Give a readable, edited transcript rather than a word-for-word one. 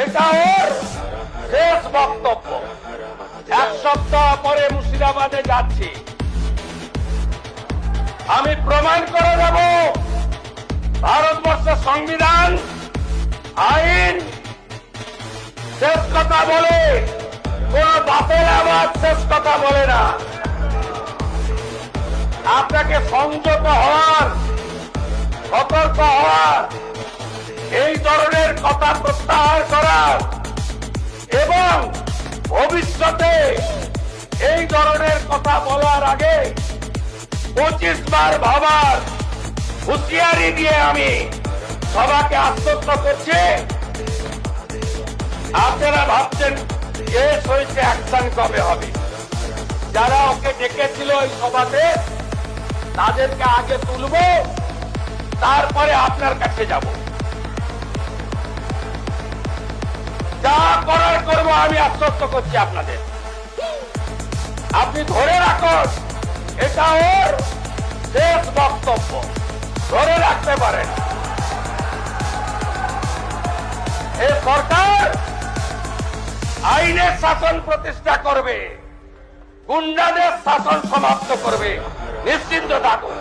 এটা ওর শেষ বক্তব্য। এক সপ্তাহ পরে মুর্শিদাবাদে যাচ্ছি, আমি প্রমাণ করে দেব ভারতবর্ষের সংবিধান আইন শেষ কথা বলে, কোন বাপের আবার শেষ কথা বলে না। আপনাকে সংযত হওয়ার, সতর্ক হওয়ার, এই ধরনের কথা প্রত্যাহার করার এবং ভবিষ্যতে এই ধরনের কথা বলার আগে 25 বার ভাবার হুঁশিয়ারি দিয়ে আমি সবাকে আশ্বস্ত করছি। আপনারা ভাবছেন কেস হয়েছে, অ্যাকশন কবে হবে? যারা ওকে ডেকেছিল ওই সভাতে তাদেরকে আগে তুলব, তারপরে আপনার কাছে যাব। যা করার করব আমি আশ্বস্ত করছি আপনাদের। আপনি ধরে রাখুন, এটা ওর শেষ বক্তব্য, ধরে রাখতে পারেন। এই সরকার আইনের শাসন প্রতিষ্ঠা করবে, গুন্ডাদের শাসন সমাপ্ত করবে, নিশ্চিন্ত থাকুন।